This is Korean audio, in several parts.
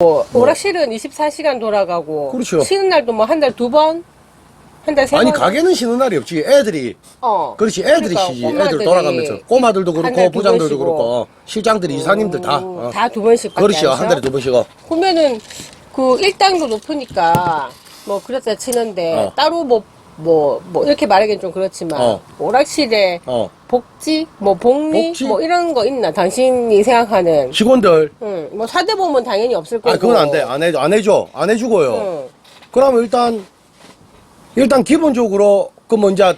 오락실은 24시간 돌아가고. 그렇죠. 쉬는 날도 뭐 한 달 2번? 한 달 3번? 아니 가게는 쉬는 날이 없지. 애들이 그렇지 애들이 그러니까 쉬지. 꼬마들이 애들 돌아가면서 꼬마들도 한 그렇고 달에 두 부장들도 번 쉬고. 그렇고 실장들이 이사님들 다 다 2번씩 그렇죠. 한 달에 2번 쉬고. 그러면은 그 일당도 높으니까 뭐 그렇다 치는데 따로 뭐 이렇게 말하기는 좀 그렇지만 오락실에 복지 뭐 복리 복지? 뭐 이런 거 있나 당신이 생각하는 직원들 뭐 사대보험은 당연히 없을 거고. 아 그건 안 돼. 안 해주고요. 그러면 일단 기본적으로 그 먼저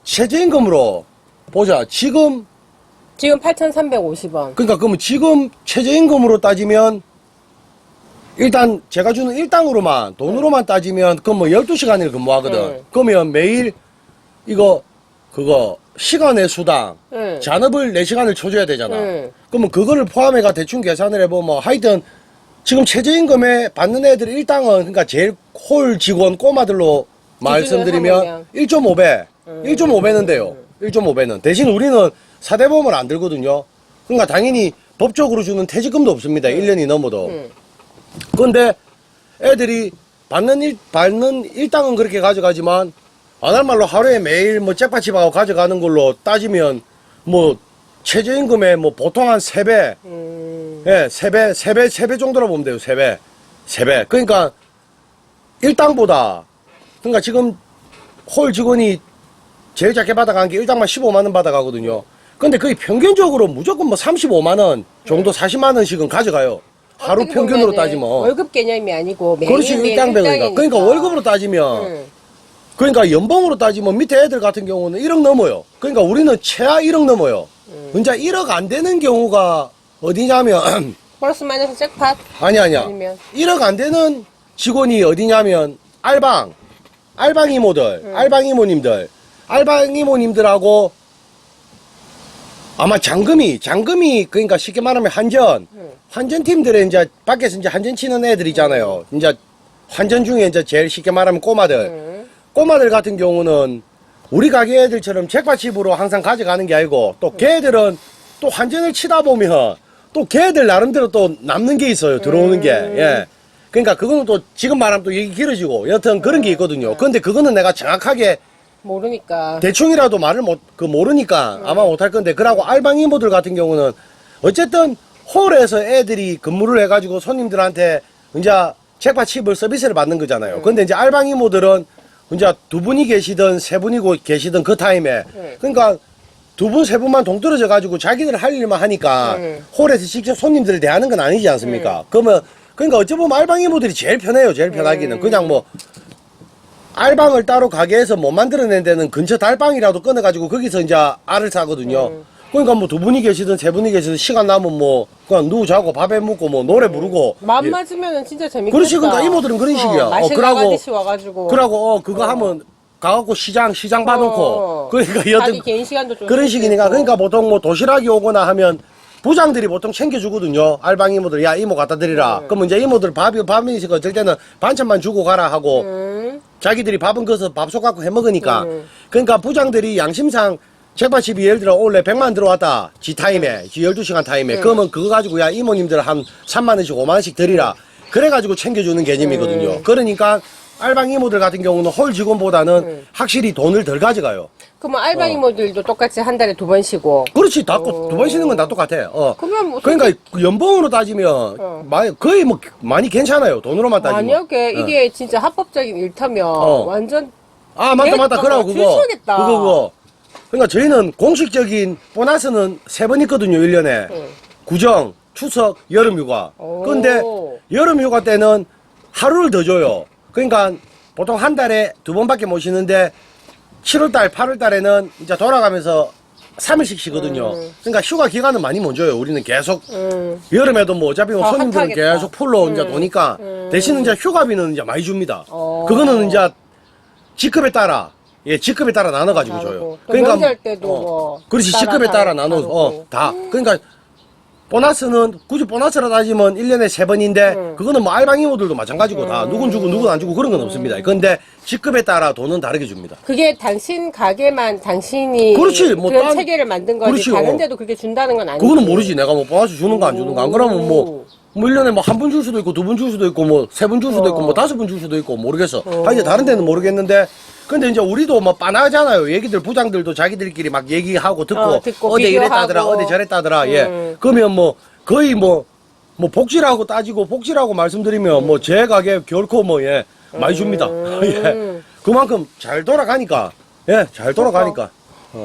최저임금으로 보자. 지금 8,350원. 그러니까 그러면 지금 최저임금으로 따지면 일단 제가 주는 일당으로만 돈으로만 따지면 그럼 뭐 12시간을 근무하거든. 그러면 매일 그거 시간의 수당 잔업을 4시간을 쳐줘야 되잖아. 그러면 그거를 포함해가 대충 계산을 해보면 뭐 하여튼 지금 최저임금에 받는 애들 일당은 그러니까 제일 홀 직원 꼬마들로 말씀드리면 1.5배 1.5배는 돼요. 1.5배는 대신 우리는 사대보험을 안 들거든요. 그러니까 당연히 법적으로 주는 퇴직금도 없습니다. 1년이 넘어도. 근데 애들이 받는 일당은 그렇게 가져가지만 안 할 말로 하루에 매일 뭐 잭팟집하고 가져가는 걸로 따지면 뭐 최저임금의 뭐 보통 한 3배 예, 3배 정도로 보면 돼요. 3배 그러니까 일당보다 그러니까 지금 홀 직원이 제일 작게 받아가는 게 일당만 15만원 받아가거든요. 근데 거의 평균적으로 무조건 뭐 35만원 정도 40만원씩은 가져가요. 하루 평균으로 따지면. 월급 개념이 아니고 매일 그렇지, 일당백이니까. 그러니까 월급으로 따지면, 그러니까 연봉으로 따지면 밑에 애들 같은 경우는 1억 넘어요. 그러니까 우리는 최하 1억 넘어요. 진짜 1억 안 되는 경우가 어디냐면, 플러스 마이너스 잭팟? 아니야. 아니면? 1억 안 되는 직원이 어디냐면, 알방 이모들, 알방 이모님들하고 아마 잔금이 그러니까 쉽게 말하면 환전 팀들에 이제 밖에서 이제 환전 치는 애들 있잖아요. 이제 환전 중에 이제 제일 쉽게 말하면 꼬마들 같은 경우는 우리 가게 애들처럼 잭팟집으로 항상 가져가는 게 아니고 또 걔들은 또 환전을 치다 보면 또 걔들 나름대로 또 남는 게 있어요. 들어오는 게. 예. 그러니까 그거는 또 지금 말하면 또 얘기 길어지고 여튼 그런 게 있거든요. 근데 그거는 내가 정확하게 모르니까. 대충이라도 말을 모르니까 아마 못할 건데, 그러고 알방 이모들 같은 경우는 어쨌든 홀에서 애들이 근무를 해가지고 손님들한테 이제 잭팟칩을 서비스를 받는 거잖아요. 근데 이제 알방 이모들은 이제 2분이 계시든 3분이고 계시든 그 타임에 그러니까 2분, 3분만 동떨어져 가지고 자기들 할 일만 하니까 홀에서 직접 손님들을 대하는 건 아니지 않습니까? 그러니까 어찌 보면 알방 이모들이 제일 편해요. 제일 편하기는. 그냥 뭐 알방을 따로 가게에서 못 만들어낸 데는 근처 달방이라도 끊어가지고 거기서 이제 알을 사거든요. 그러니까 뭐 2분이 계시든 3분이 계시든 시간 나면 뭐 그냥 누구 자고 밥에 먹고 뭐 노래 부르고. 마음 맞으면은 진짜 재밌겠다. 그렇지. 그러니까 이모들은 그런 식이야. 맛있는 아가씨 와가지고. 그러고 그거 하면 가갖고 시장 봐놓고. 그러니까 자기 개인 시간도 좀. 그런 식이니까. 그러니까 보통 뭐 도시락이 오거나 하면 부장들이 보통 챙겨주거든요. 알방 이모들, 야, 이모 갖다 드리라. 그럼 이제 이모들 밥이 있으니까 어쩔 때는 반찬만 주고 가라 하고, 자기들이 밥은 거기서 밥솥 갖고 해 먹으니까. 그러니까 부장들이 양심상 잭팟집이 예를 들어 원래 100만 들어왔다. 지 타임에, 지 12시간 타임에. 그러면 그거 가지고 야, 이모님들 한 3만원씩, 5만원씩 드리라. 그래가지고 챙겨주는 개념이거든요. 그러니까 알방 이모들 같은 경우는 홀 직원보다는 확실히 돈을 덜 가져가요. 그러면 알바 이모들도 똑같이 한 달에 2번 쉬고. 그렇지. 2번 쉬는 건 다 똑같아. 그러면 뭐 그러니까 그 연봉으로 따지면 거의 뭐 많이 괜찮아요. 돈으로만 따지면. 만약에 이게 진짜 합법적인 일터면 완전. 아, 맞다. 그러고 줄 그거. 서겠다. 그거. 그러니까 저희는 공식적인 보너스는 3번 있거든요. 1년에. 구정, 추석, 여름휴가. 근데 여름휴가 때는 하루를 더 줘요. 그러니까 보통 한 달에 2번밖에 못 쉬는데 7월달, 8월달에는 이제 돌아가면서 3일씩 쉬거든요. 그러니까 휴가 기간은 많이 못 줘요. 우리는 계속 여름에도 뭐 어차피 뭐 손님들은 핫하겠다. 계속 풀로 이제 도니까 대신 이제 휴가비는 이제 많이 줍니다. 그거는 이제 직급에 따라 나눠가지고 줘요. 그러니까 명절 때도 뭐 그렇지. 직급에 따라 나눠서 다. 그러니까 보너스는 굳이 보너스라 따지면 1년에 3번인데 그거는 뭐 알방 이모들도 마찬가지고 다 누군 주고 누군 안 주고 그런 건 없습니다. 근데 직급에 따라 돈은 다르게 줍니다. 그게 당신 가게만 당신이 그렇지, 뭐 그런 체계를 만든 거지. 그렇지, 다른 데도 그렇게 준다는 건 아니고. 그거는 모르지. 내가 뭐 보너스 주는 거 안 주는 거. 안 그러면 뭐 뭐 1년에 뭐 한 분 줄 수도 있고 2분 줄 수도 있고 뭐 3분 줄 수도 있고 뭐 5분 줄 수도 있고 모르겠어. 이제 다른 데는 모르겠는데 근데 이제 우리도 뭐 빤하잖아요. 얘기들 부장들도 자기들끼리 막 얘기하고 듣고, 듣고 어디 이랬다더라 비교하고. 어디 저랬다더라. 예. 그러면 뭐 거의 뭐 복지라고 따지고 복지라고 말씀드리면 뭐 제 가게 결코 뭐 예 많이 줍니다. 예. 그만큼 잘 돌아가니까 예 잘 돌아가니까